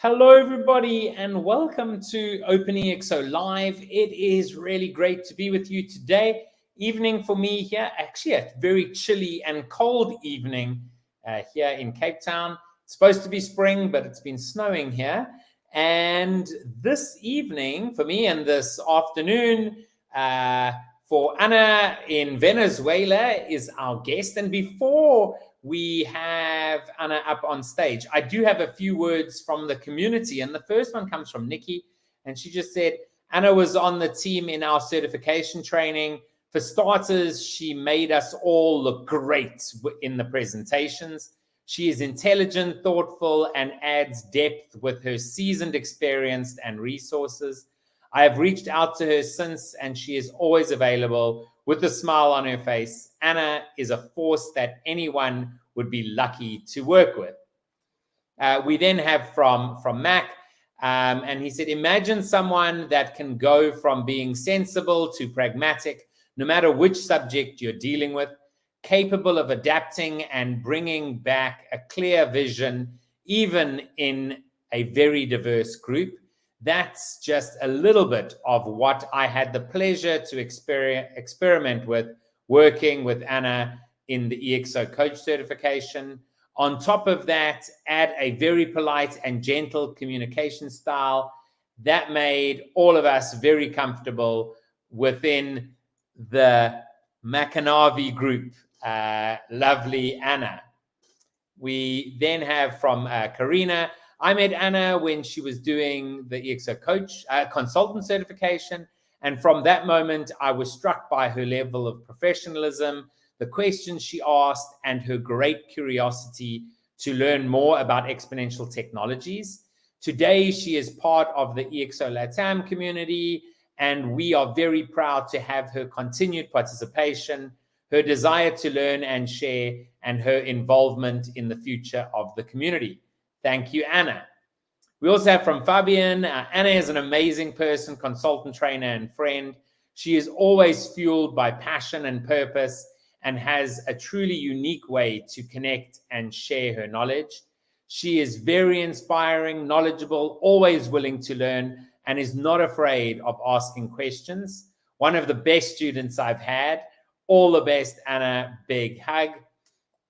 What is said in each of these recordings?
Hello, everybody, and welcome to OpenExO Live. It is really great to be with you today. Evening for me here, actually a very chilly and cold evening here in Cape Town. It's supposed to be spring, but it's been snowing here. And this evening for me and this afternoon for Ana in Venezuela is our guest. And before we have Ana up on stage, I do have a few words from the community. And the first one comes from Nikki. And she just said, Ana was on the team in our certification training. For starters, she made us all look great in the presentations. She is intelligent, thoughtful, and adds depth with her seasoned experience and resources. I have reached out to her since, and she is always available with a smile on her face. Ana is a force that anyone would be lucky to work with. We then have from Mac, and he said, imagine someone that can go from being sensible to pragmatic, no matter which subject you're dealing with, capable of adapting and bringing back a clear vision, even in a very diverse group. That's just a little bit of what I had the pleasure to experiment with working with Ana in the EXO coach certification. On top of that, add a very polite and gentle communication style that made all of us very comfortable within the Macanavi group. Lovely Ana. We then have from Karina. I met Ana when she was doing the EXO coach consultant certification. And from that moment, I was struck by her level of professionalism, the questions she asked, and her great curiosity to learn more about exponential technologies. Today, she is part of the EXO LATAM community, and we are very proud to have her continued participation, her desire to learn and share, and her involvement in the future of the community. Thank you, Ana. We also have from Fabian. Ana is an amazing person, consultant, trainer, and friend. She is always fueled by passion and purpose and has a truly unique way to connect and share her knowledge. She is very inspiring, knowledgeable, always willing to learn, and is not afraid of asking questions. One of the best students I've had. All the best, Ana. Big hug.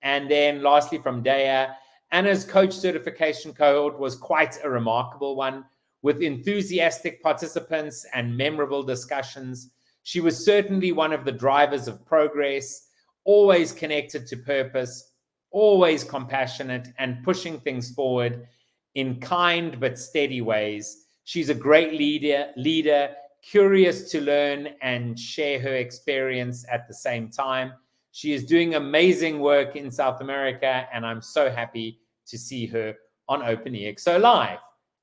And then lastly from Daya, Ana's coach certification cohort was quite a remarkable one, with enthusiastic participants and memorable discussions. She was certainly one of the drivers of progress, always connected to purpose, always compassionate, and pushing things forward in kind but steady ways. She's a great leader, curious to learn and share her experience at the same time. She is doing amazing work in South America, and I'm so happy to see her on OpenExO Live.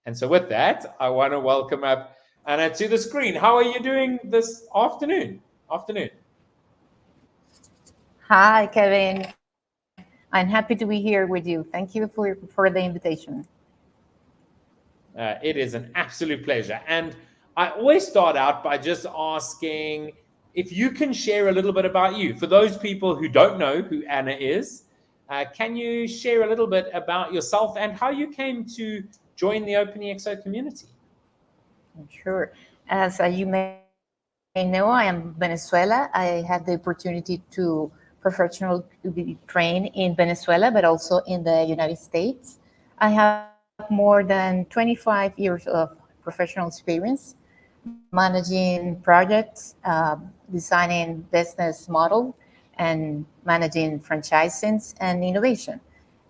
And so with that, I want to welcome up Ana to the screen. How are you doing this afternoon? Hi, Kevin. I'm happy to be here with you. Thank you for the invitation. It is an absolute pleasure. And I always start out by just asking if you can share a little bit about you. For those people who don't know who Ana is, can you share a little bit about yourself and how you came to join the OpenExO community? Sure. As you may know, I am Venezuela. I had the opportunity to professionally train in Venezuela, but also in the United States. I have more than 25 years of professional experience managing projects, designing business model, and managing franchising and innovation.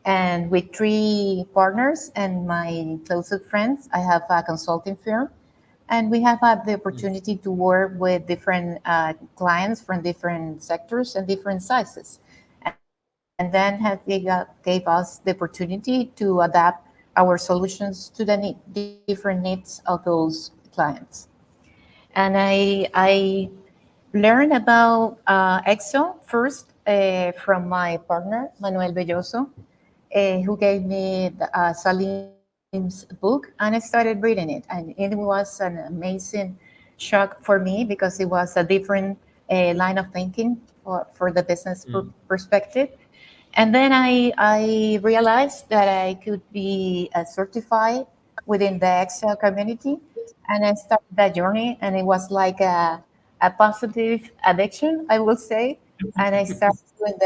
And with 3 partners and my closest friends, I have a consulting firm, and we have had the opportunity to work with different clients from different sectors and different sizes. And then they gave us the opportunity to adapt our solutions to the different needs of those clients. And I learned about EXO first from my partner, Manuel Belloso. who gave me Salim's book, and I started reading it. And it was an amazing shock for me because it was a different line of thinking for the business perspective. And then I realized that I could be certified within the Excel community, and I started that journey, and it was like a positive addiction, I will say. And I started doing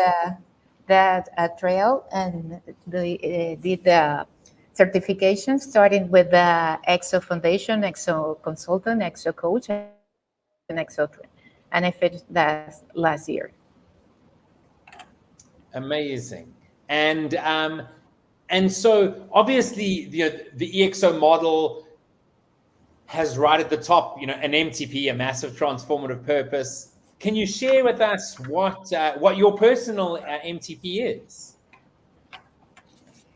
that trail and did the certification, starting with the EXO Foundation, EXO Consultant, EXO Coach, and EXO Twin. And I finished that last year. Amazing. And so obviously the EXO model has right at the top, an MTP, a massive transformative purpose. Can you share with us what your personal MTP is?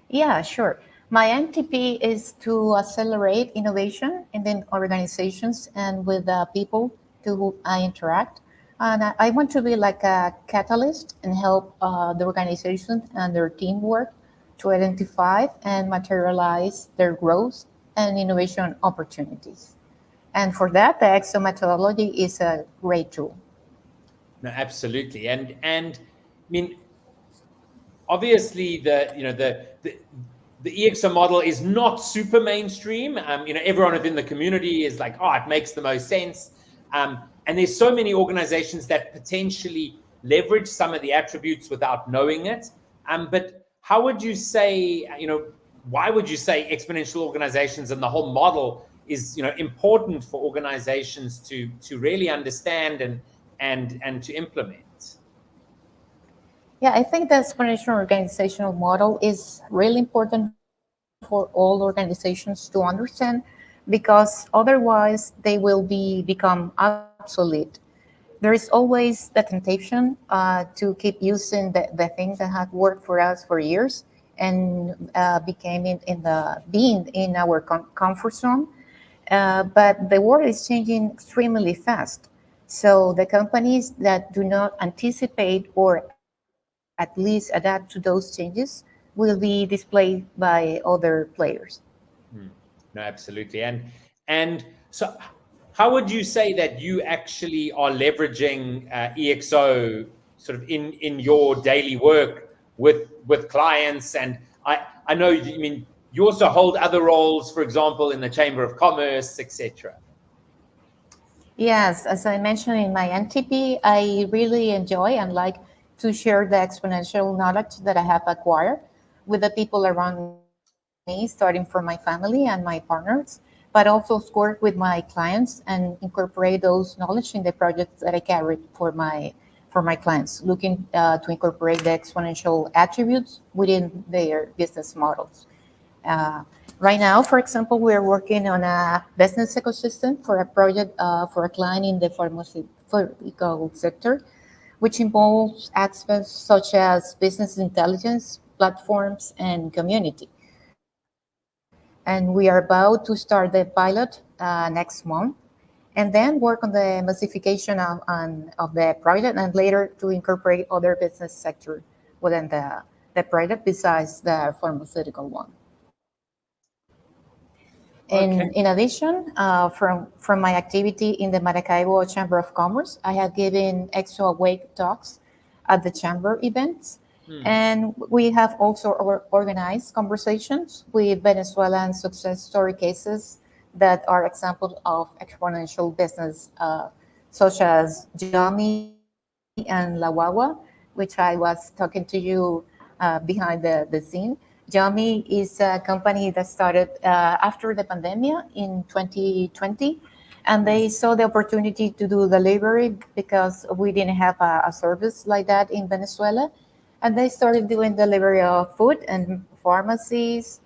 Yeah, sure. My MTP is to accelerate innovation in the organizations and with the people to whom I interact. And I want to be like a catalyst and help the organization and their teamwork to identify and materialize their growth and innovation opportunities. And for that, the EXO methodology is a great tool. No, absolutely. And I mean, obviously the EXO model is not super mainstream. Everyone within the community is like, oh, it makes the most sense. And there's so many organizations that potentially leverage some of the attributes without knowing it. But how would you say, why would you say exponential organizations and the whole model is, important for organizations to really understand and to implement? Yeah, I think the exponential organizational model is really important for all organizations to understand because otherwise they will become obsolete. There is always the temptation to keep using the things that have worked for us for years and became being in our comfort zone. But the world is changing extremely fast. So the companies that do not anticipate or at least adapt to those changes will be displayed by other players. No, absolutely. And so how would you say that you actually are leveraging EXO sort of in your daily work with clients? And I know, you also hold other roles, for example, in the Chamber of Commerce, etc. Yes, as I mentioned in my NTP, I really enjoy and like to share the exponential knowledge that I have acquired with the people around me, starting from my family and my partners, but also work with my clients and incorporate those knowledge in the projects that I carry for my clients, looking to incorporate the exponential attributes within their business models. Uh, right now, for example, we're working on a business ecosystem for a project for a client in the pharmaceutical sector, which involves aspects such as business intelligence, platforms, and community. And we are about to start the pilot next month, and then work on the massification of the project, and later to incorporate other business sector within the project besides the pharmaceutical one. In Okay. addition, from my activity in the Maracaibo Chamber of Commerce, I have given EXO Awake talks at the chamber events. And we have also organized conversations with Venezuelan success story cases that are examples of exponential business, such as Jami and La Wawa, which I was talking to you behind the scene. Jami is a company that started after the pandemic in 2020, and they saw the opportunity to do delivery because we didn't have a service like that in Venezuela. And they started doing delivery of food and pharmacies,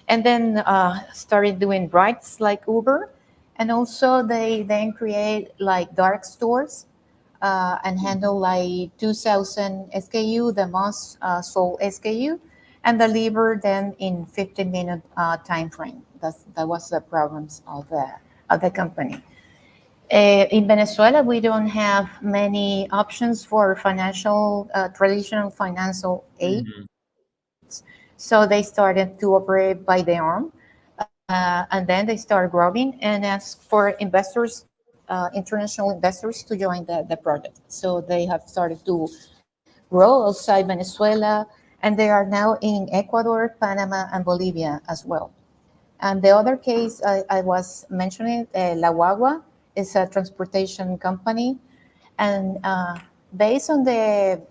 and then started doing rides like Uber. And also they then create like dark stores and handle like 2,000 SKU, the most sold SKU, and deliver them in 15-minute time frame. That was the problems of the company. In Venezuela, we don't have many options for traditional financial aids. So So they started to operate by their own, and then they started growing and asked for investors, international investors, to join the project. So they have started to grow outside Venezuela, and they are now in Ecuador, Panama, and Bolivia as well. And the other case I was mentioning, La Guagua, is a transportation company, and based on the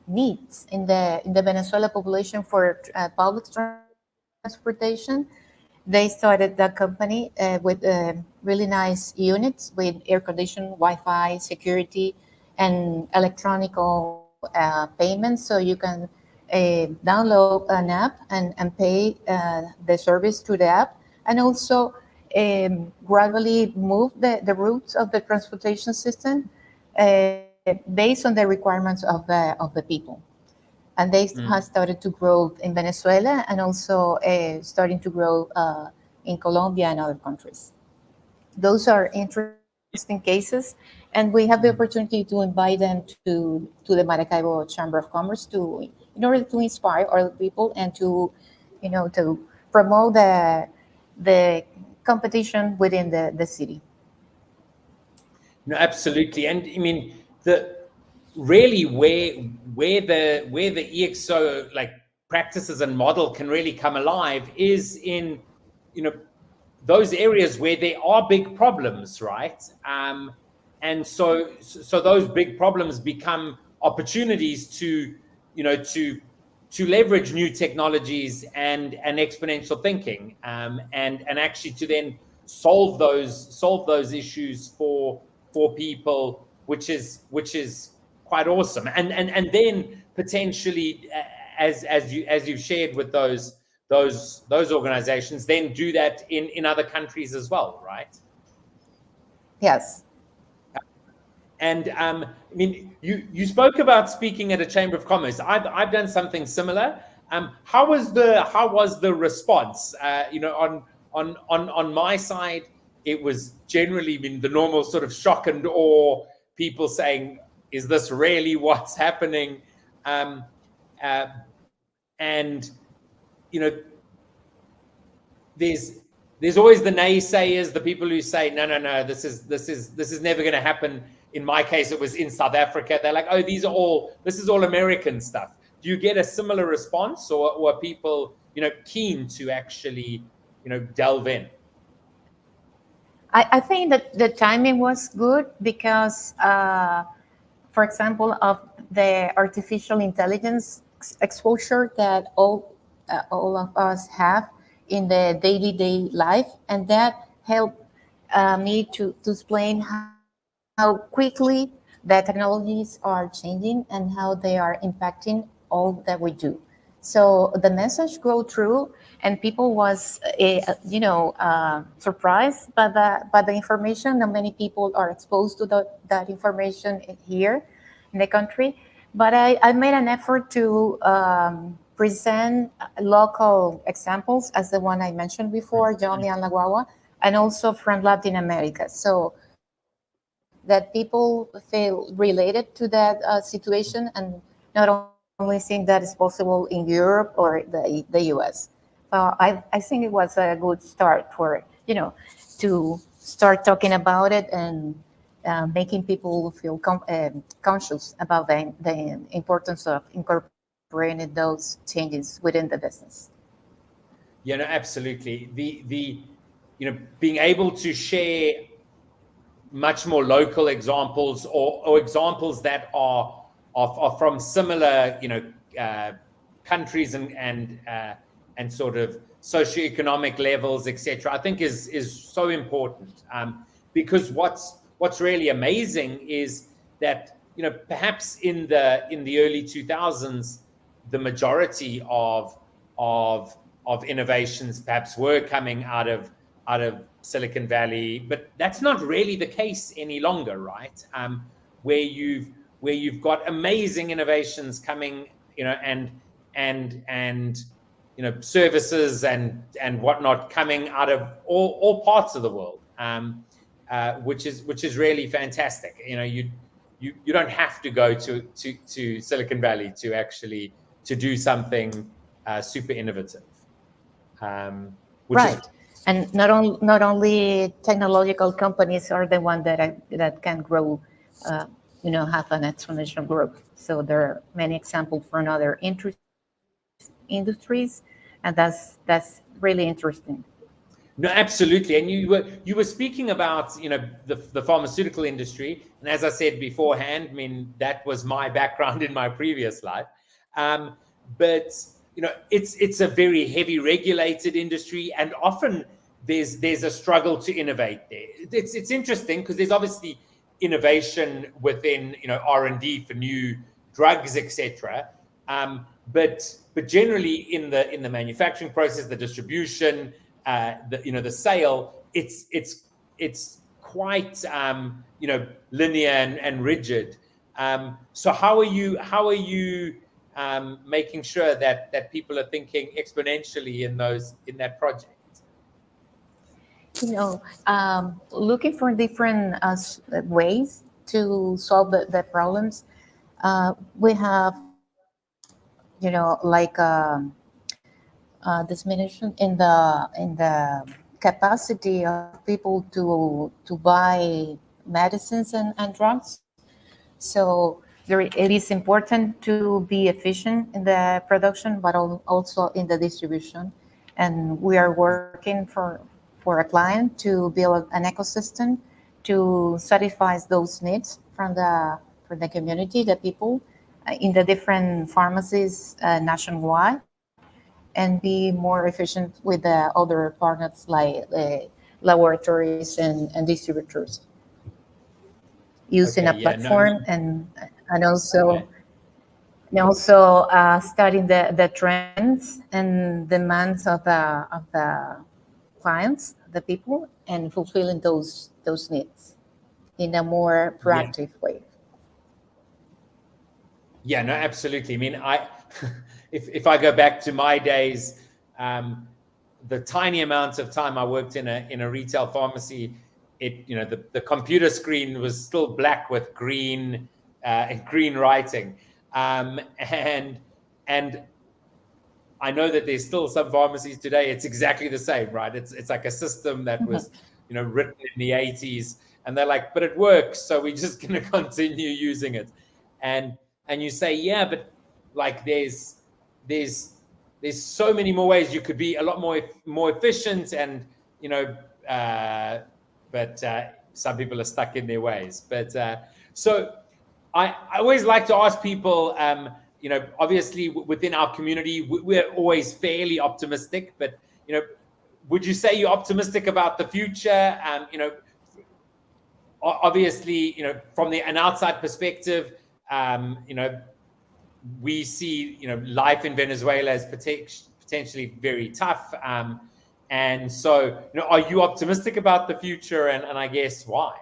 needs in the Venezuela population for public transportation, they started that company with really nice units with air conditioning, Wi-Fi, security, and electronic payments. So you can download an app and pay the service through the app, and also gradually move the routes of the transportation system based on the requirements of the people. And they have started to grow in Venezuela, and also starting to grow in Colombia and other countries. Those are interesting cases, and we have the opportunity to invite them to the Maracaibo Chamber of Commerce in order to inspire other people and to promote the competition within the city. No, absolutely. And I mean, the really where the EXO like practices and model can really come alive is in, you know, those areas where there are big problems, right? And so those big problems become opportunities to, you know, to leverage new technologies and exponential thinking, and actually to then solve those issues for people, which is quite awesome. And then potentially, as you've shared with those organizations, then do that in other countries as well, right? Yes. And I mean, you spoke about speaking at a chamber of commerce. I've done something similar. How was the response? You know, on my side, it was generally been the normal sort of shock and awe. People saying, "Is this really what's happening?" And you know, there's always the naysayers, the people who say, no, this is never going to happen. In my case, it was in South Africa. They're like, oh, this is all American stuff. Do you get a similar response, or are people, you know, keen to actually, you know, delve in? I think that the timing was good because, for example, of the artificial intelligence exposure that all of us have in the day life, and that helped me to explain how quickly the technologies are changing and how they are impacting all that we do. So the message go through, and people was surprised by the information. And many people are exposed to that information here in the country. But I made an effort to present local examples, as the one I mentioned before, Johnny and La Guagua, and also from Latin America, so that people feel related to that situation, and not only think that is possible in Europe or the US. I think it was a good start for, to start talking about it and making people feel conscious about the importance of incorporating those changes within the business. Yeah, no, absolutely. Being able to share much more local examples, or examples that are from similar, countries and sort of socioeconomic levels, etc. I think is so important, because what's really amazing is that, perhaps in the early 2000s, the majority of innovations perhaps were coming out of Silicon Valley, but that's not really the case any longer, right? Where you've got amazing innovations coming, and services and whatnot coming out of all parts of the world, which is really fantastic. You don't have to go to Silicon Valley to actually to do something super innovative. Which Right. is And not only technological companies are the one that can grow, have an exponential growth. So there are many examples from other industries, and that's really interesting. no, absolutely. And you were speaking about the pharmaceutical industry, and as I said beforehand, I mean that was my background in my previous life. But it's a very heavy regulated industry, and often there's a struggle to innovate there. It's interesting because there's obviously innovation within R&D for new drugs, etc. But generally in the manufacturing process, the distribution, the sale, it's quite linear and rigid. So how are you making sure that people are thinking exponentially in that project? Looking for different ways to solve the problems. We have, like diminution in the capacity of people to buy medicines and drugs. So it is important to be efficient in the production, but also in the distribution. And we are working for a client to build an ecosystem to satisfy those needs from the community, the people in the different pharmacies nationwide, and be more efficient with the other partners like laboratories and distributors, using Okay, a yeah, no, platform and also studying the trends and demands of the clients, the people, and fulfilling those needs in a more yeah, proactive way. yeah, no, absolutely. I mean, if I go back to my days, the tiny amount of time I worked in a retail pharmacy, the computer screen was still black with green writing, and I know that there's still some pharmacies today. It's exactly the same, right? It's like a system that was written in the 80s, and they're like, but it works, so we're just going to continue using it. And you say, yeah, but like there's so many more ways you could be a lot more efficient, and but some people are stuck in their ways. But so I always like to ask people, obviously within our community, we're always fairly optimistic, but would you say you're optimistic about the future? Obviously, from an outside perspective, we see, life in Venezuela is potentially very tough. And so, are you optimistic about the future? And I guess why?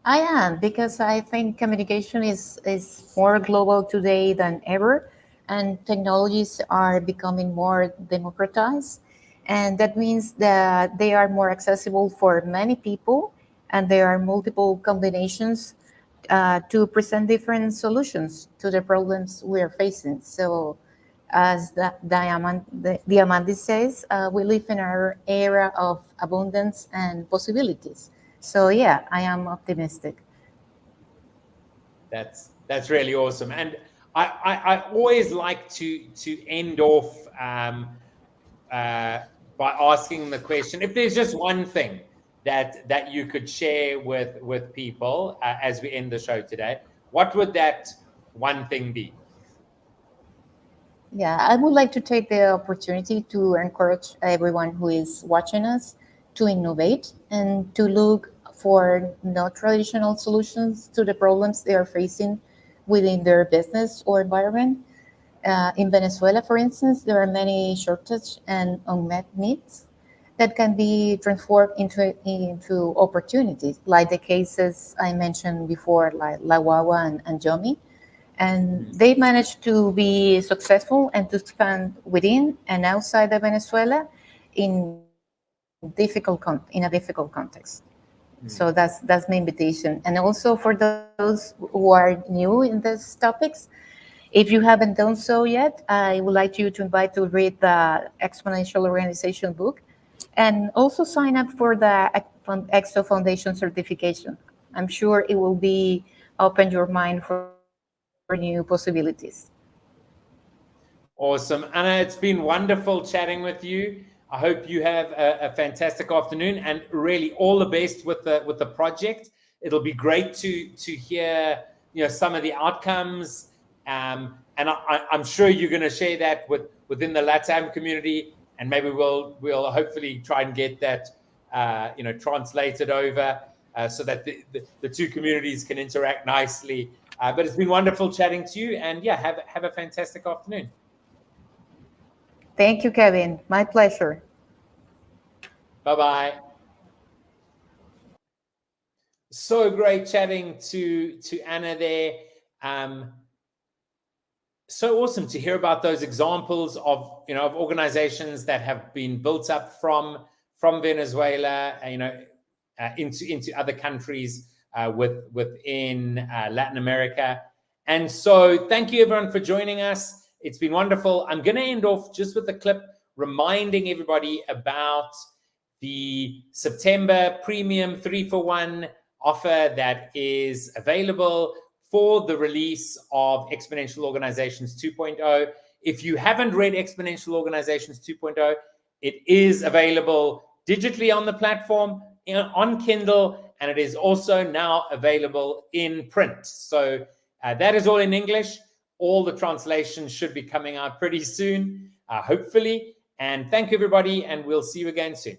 I am, because I think communication is more global today than ever, and technologies are becoming more democratized. And that means that they are more accessible for many people, and there are multiple combinations to present different solutions to the problems we are facing. So, as Diamante says, we live in our era of abundance and possibilities. So yeah, I am optimistic. That's really awesome. And I always like to end off by asking the question, if there's just one thing that you could share with people as we end the show today, what would that one thing be? Yeah, I would like to take the opportunity to encourage everyone who is watching us to innovate and to look for non traditional solutions to the problems they are facing within their business or environment. In Venezuela, for instance, there are many shortage and unmet needs that can be transformed into opportunities, like the cases I mentioned before, like La Guagua and Yomi. And they managed to be successful and to expand within and outside of Venezuela in a difficult context. So that's my invitation. And also for those who are new in these topics, If you haven't done so yet, I would like you to invite to read the Exponential Organization book and also sign up for the EXO Foundation certification. I'm sure it will be open your mind for new possibilities. Awesome. Anna, it's been wonderful chatting with you. I hope you have a fantastic afternoon, and really all the best with the project. It'll be great to hear some of the outcomes, and I'm sure you're going to share that within the LATAM community, and maybe we'll hopefully try and get that translated over so that the two communities can interact nicely. But it's been wonderful chatting to you, and yeah, have a fantastic afternoon. Thank you, Kevin. My pleasure. Bye-bye. So great chatting to Anna there. So awesome to hear about those examples of of organizations that have been built up from Venezuela, into other countries within Latin America. And so thank you everyone for joining us. It's been wonderful. I'm going to end off just with a clip reminding everybody about the September premium 3-for-1 offer that is available for the release of Exponential Organizations 2.0. If you haven't read Exponential Organizations 2.0, it is available digitally on the platform, on Kindle, and it is also now available in print. So that is all in English. All the translations should be coming out pretty soon, hopefully. And thank you, everybody, and we'll see you again soon.